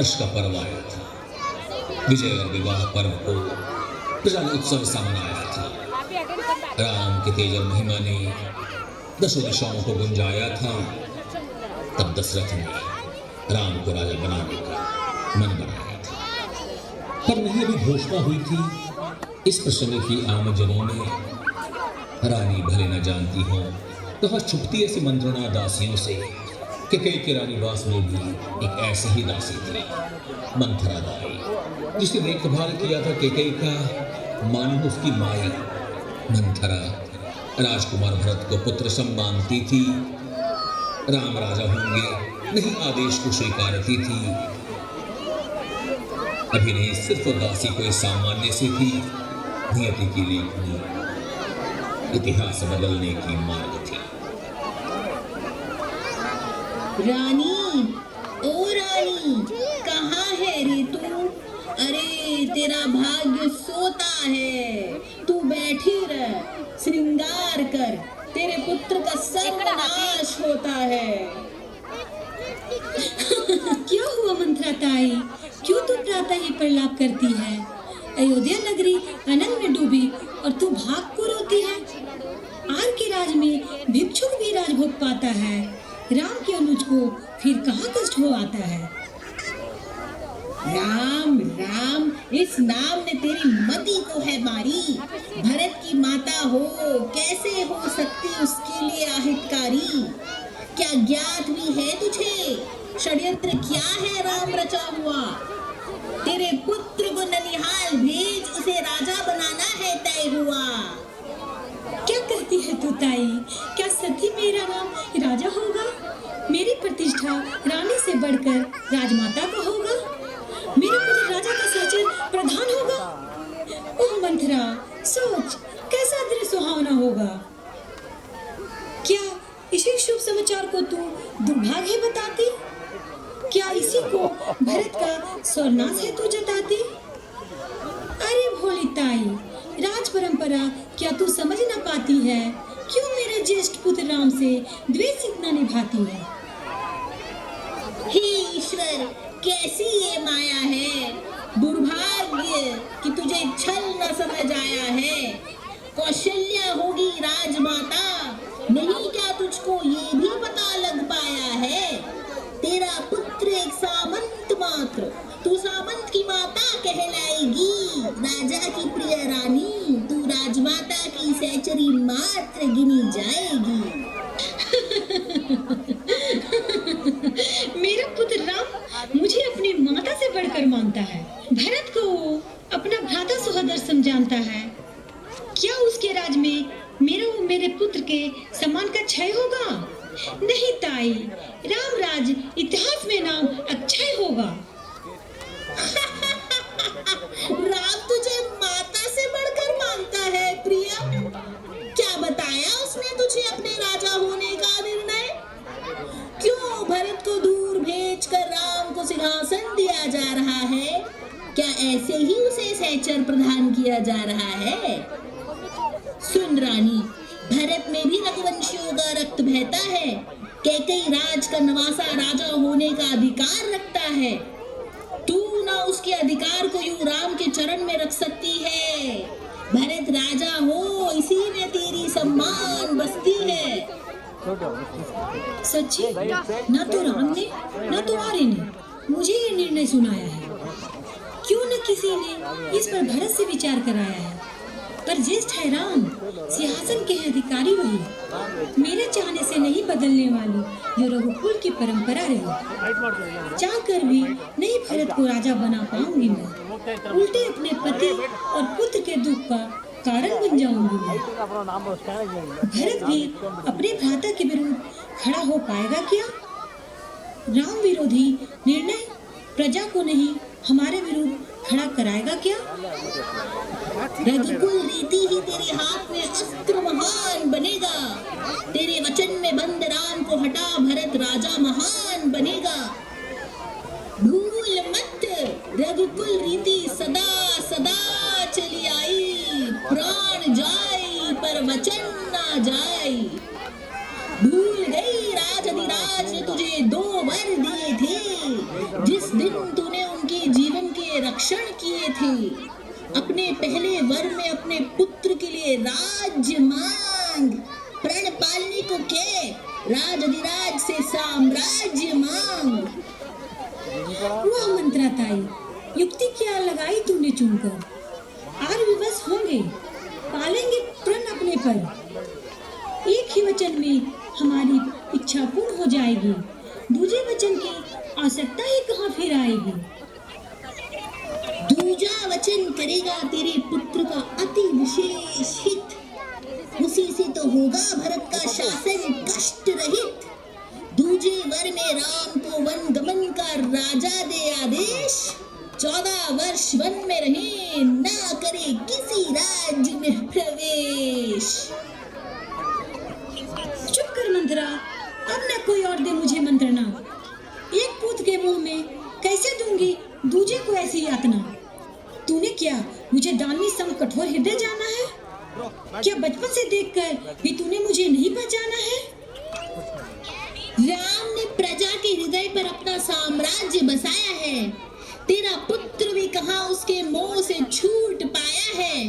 हर्ष का पर्व आया था। विजय और विवाह पर्व को प्रजा ने उत्सव सा मनाया था। राम के तेज और महिमा ने दसों दिशाओं को गुंजाया था। तब दशरथ ने राम को राजा बनाने का मन बनाया था। पर नहीं अभी घोषणा हुई थी इस प्रसंग की आमजनों में। रानी भले न जानती हो कहाँ छुपती ऐसी मंत्रणा दासियों से कि कई के रानीवास में भी एक ऐसी ही दासी थी, मंथरा दाई, जिसकी देखभाल किया था केकई का मानो उसकी माई। मंथरा राजकुमार भरत को पुत्र सम मानती थी। राम राजा होंगे नहीं आदेश को स्वीकारती थी। अभिनय सिर्फ दासी को सामान्य से थी। नियति की लेखनी इतिहास बदलने की मार्ग थी। रानी, ओ रानी, कहाँ है रे तू? अरे तेरा भाग्य सोता है, तू बैठी रह, श्रृंगार कर, तेरे पुत्र का सर्वनाश होता है। क्या हुआ मंत्रा ताई? क्यों तू प्रातः ही प्रलाप करती है? अयोध्या नगरी आनंद में डूबी और तू भाग को रोती है। आर के राज में भिक्षुक भी राजभोग पाता है, राम के अनुज को फिर कहाँ कष्ट हो आता है? राम राम इस नाम ने तेरी मति को है मारी। भरत की माता हो, कैसे हो सकती उसके लिए आहितकारी? क्या ज्ञात भी है तुझे षड्यंत्र क्या है राम रचा हुआ? तेरे पुत्र को ननिहाल भेज, उसे राजा बनाना है तय हुआ। क्या कहती है तू ताई? क्या सती मेरा नाम राजा होगा? मेरी प्रतिष्ठा रानी से बढ़कर राजमाता का होगा? मेरा पुत्र राजा का सहचर प्रधान होगा? ओह मंथरा, सोच कैसा दृश्य सुहावना होगा। क्या इसी शुभ समाचार को तू दुर्भाग्य बताती? क्या इसी को भरत का सर्वनाश है तू जताती? अरे भोली ताई, राज परंपरा क्या तू समझ न पाती है? क्यों मेरे ज्येष्ठ पुत्र राम से द्वेष इतना निभाती है? हे ईश्वर, कैसी ये माया है! दुर्भाग्य कि तुझे छल न समझ आया है। कौशल्या होगी राजमाता, नहीं क्या तुझको ये भी पता लग पाया है? तेरा पुत्र एक सामंत मात्र, तू सामंत की माता कहलाएगी। राजा की प्रिय रानी, तू राजमाता की सहचरी मात्र गिनी जाएगी। मेरा पुत्र राम मुझे अपनी माता से बढ़कर मानता है। भरत को अपना भ्राता सुहदर समझाता है। क्या उसके राज में मेरा और मेरे पुत्र के सम्मान का क्षय होगा? नहीं ताई, राम राज इतिहास में नाम अक्षय होगा। राम तुझे माता से बढ़कर मानता है प्रिया। क्या बताया उसने तुझे अपने राजा होने का निर्णय? क्यों भरत को दूर भेजकर राम को सिंहासन दिया जा रहा है? क्या ऐसे ही उसे सहचर प्रदान किया जा रहा है? सुन रानी, भरत में भी रघुवंशियों का रक्त बहता है। कैकेयी राज का नवासा राजा होने का अधिकार रखता है। तू ना उसके अधिकार को यूं राम के चरण में रख सकती है। भरत राजा हो, इसी में तेरी सम्मान बसती है। सच्ची, न तो राम ने न तो आर्य ने मुझे ये निर्णय सुनाया है। क्यों न किसी ने इस पर भरत से विचार कराया है? पर ज्येष्ठ है राम, सिंहासन के अधिकारी वही। मेरे चाहने से नहीं बदलने वाली जो रघुकुल की परंपरा रही। चाहकर भी नहीं भरत को राजा बना पाऊंगी मैं। उल्टे अपने पति और पुत्र के दुख का कारण बन जाऊंगी मैं। भरत भी अपने भ्राता के विरुद्ध खड़ा हो पाएगा क्या? राम विरोधी निर्णय प्रजा को नहीं हमारे विरुद्ध खड़ा कराएगा क्या? रघुकुल रीति ही तेरे हाथ में अस्त्र महान बनेगा। तेरे वचन में बंद राम को हटा भरत राजा महान बनेगा। भूल मत, रघुकुल रीति सदा सदा चली आई। प्राण जाई पर वचन ना जाई। भूल गई राज अधिराज ने तुझे 2 वर दिए थे। जिस दिन तूने भक्षण किए थे। अपने पहले वर में अपने पुत्र के लिए राज्य मांग, प्रण पालने को कह, राज अधिराज से साम्राज्य मांग। वह मंत्रा ताई, युक्ति क्या लगाई तूने चुनकर। आर विवश होंगे, पालेंगे प्रण अपने पर। एक ही वचन में हमारी इच्छा पूर्ण हो जाएगी, दूसरे वचन की आवश्यकता ही कहाँ फिर आएगी। दूजा वचन करेगा तेरे पुत्र का अति विशेष हित, उसी से तो होगा भरत का शासन कष्ट रहित। दूजे वर में राम को वन गमन का राजा दे आदेश, 14 वर्ष वन में रहे, ना करे किसी राज्य में प्रवेश। चुप कर मंत्रा, अब न कोई और दे मुझे मंत्रणा। एक पूत के मुंह में कैसे दूंगी दूजे को ऐसी यातना। तूने क्या मुझे दानी सम कठोर हृदय जाना है? क्या बचपन से देखकर भी तूने मुझे नहीं पहचाना है? राम ने प्रजा के हृदय पर अपना साम्राज्य बसाया है, तेरा पुत्र भी कहाँ उसके मोह से छूट पाया है।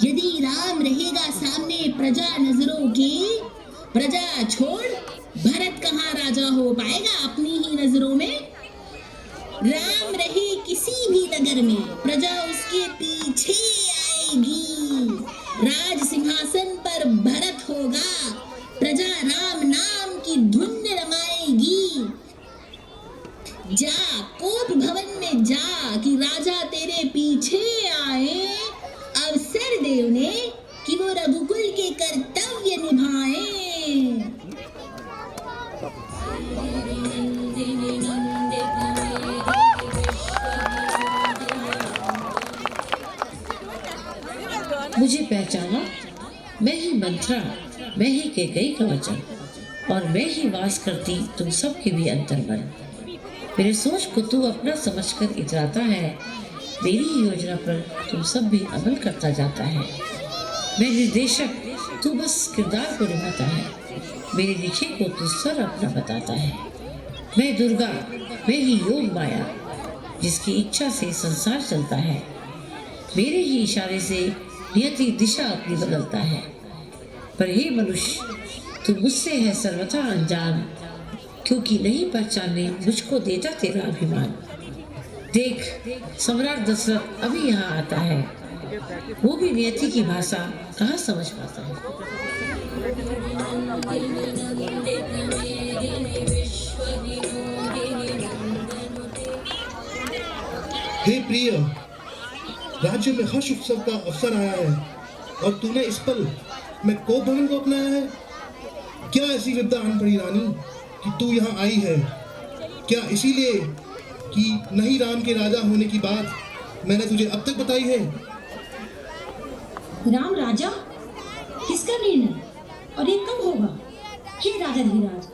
यदि राम रहेगा सामने प्रजा नजरों की, प्रजा छोड़ भरत कहाँ राजा हो पाएगा अपनी ही नजरों में। राम रहे किसी भी नगर में, प्रजा उसके पीछे आएगी। राज सिंहासन पर भरत होगा, प्रजा राम नाम की धुन रमाएगी। जा कोप भवन में जा कि राजा तेरे पीछे आए, अवसर दे उन्हें कि वो रघुकुल के कर्तव्य निभाए। मुझे पहचाना, मैं ही मंत्रा, मैं ही कैकेयी का वचन, और मैं ही वास करती तुम सब के भी अंतर्मन। मेरे सोच को तू अपना समझकर इतराता है, मेरी ही योजना पर तुम सब भी अमल करता जाता है। मैं निर्देशक, तू बस किरदार को निभाता है, मेरे लिखे को तू स्वर अपना बताता है। मैं दुर्गा, मैं ही योग माया, जिसकी इच्छा से संसार चलता है। मेरे ही इशारे से नियति दिशा अपनी बदलता है। पर हे मनुष्य, तू मुझसे है सर्वथा अनजान, क्योंकि नहीं पहचानने मुझको देता तेरा अभिमान। देख, सम्राट दशरथ अभी यहाँ आता है, वो भी नियति की भाषा कहाँ समझ पाता है। हे प्रिय, राज्य में हर्ष उत्सव का अवसर आया है और तूने इस पल में कोप भवन को अपनाया है। क्या ऐसी विपदा आन पड़ी रानी कि तू यहाँ आई है? क्या इसीलिए कि नहीं राम के राजा होने की बात मैंने तुझे अब तक बताई है? राम राजा? किसका निर्णय और ये कब होगा? हे राजा धीराज,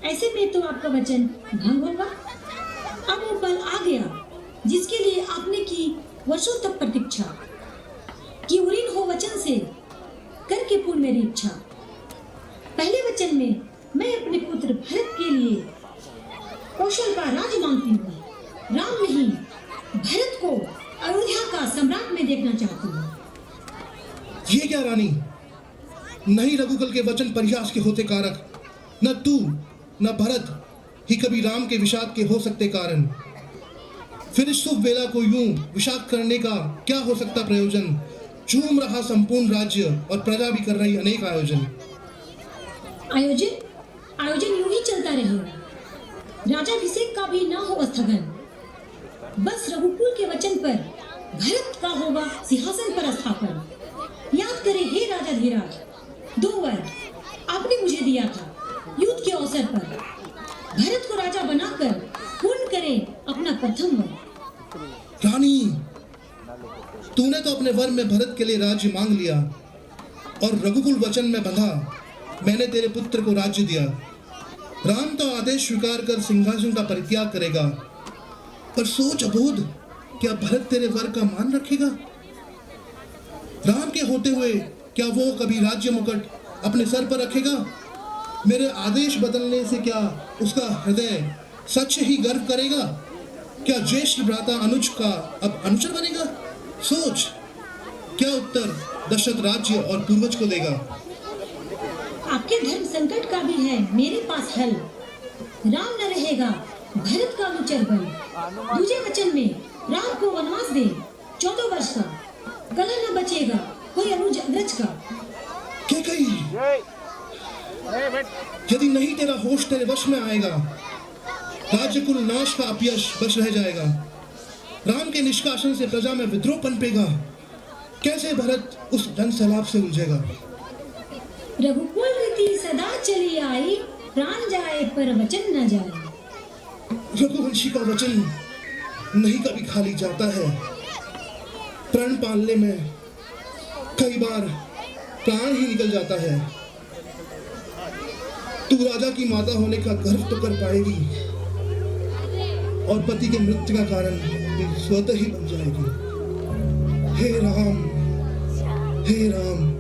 ऐसे में तो आपका वचन भंग होगा। अब वो पल आ गया जिसके लिए आपने की वर्षों तक प्रतीक्षा, कि उरीन हो वचन से करके पूर्ण मेरी इच्छा। पहले वचन में मैं अपने पुत्र भरत के लिए कौशल का राज मांगती हूँ। राम नहीं, भरत को अयोध्या का सम्राट में देखना चाहती हूँ। ये क्या रानी, नहीं रघुकुल के वचन परिहास के होते कारक, न तू न भरत ही कभी राम के विषाद के हो सकते कारण। फिर इस शुभ वेला को यूं विषाद करने का क्या हो सकता प्रयोजन? झूम रहा संपूर्ण राज्य और प्रजा भी कर रही अनेक आयोजन। आयोजन यूं ही चलता रहेगा, राजाभिषेक का भी ना हो स्थगन। बस रघुकुल के वचन पर भरत का होगा सिंहासन पर स्थापन। याद करे हे राजा धीराज, 2 वर आपने मुझे दिया था युद्ध के अवसर पर। भरत को राजा बनाकर पूर्ण करे अपना प्रथम वर। रानी, तूने तो अपने वर में भरत के लिए राज्य मांग लिया और रघुकुल वचन में बंधा मैंने तेरे पुत्र को राज्य दिया। राम तो आदेश स्वीकार कर सिंहासन का परित्याग करेगा, पर सोच अबोध, क्या भरत तेरे वर का मान रखेगा? राम के होते हुए क्या वो कभी राज्य मुकुट अपने सर पर रखेगा? मेरे आदेश बदलने से क्या उसका हृदय सच ही गर्व करेगा? क्या ज्येष्ठ भ्राता अनुज का अब अनुचर बनेगा? सोच, क्या उत्तर दशरथ राज्य और पूर्वज को देगा? आपके धर्म संकट का भी है मेरे पास हल। राम न रहेगा भरत का अनुचर बन। दूजे वचन में राम को वनवास दे 14 वर्ष का। कलह न बचेगा कोई अनुज अग्रज का। क्या कही? यदि नहीं तेरा होश तेरे वश में आएगा, राज्य कुल नाश का अपयश बच रह जाएगा। राम के निष्कासन से प्रजा में विद्रोह पनपेगा। कैसे भरत उस जन सैलाब से उलझेगा? रघुकुल रीति सदा चली आई, प्राण जाए पर वचन न जाए। रघुवंशी का वचन नहीं कभी खाली जाता है। प्राण पालने में कई बार प्राण ही निकल जाता है। तू राजा की माता होने का गर्व तो कर पाएगी और पति के मृत्यु का कारण स्वतः ही बन जाएगी। हे राम, हे राम।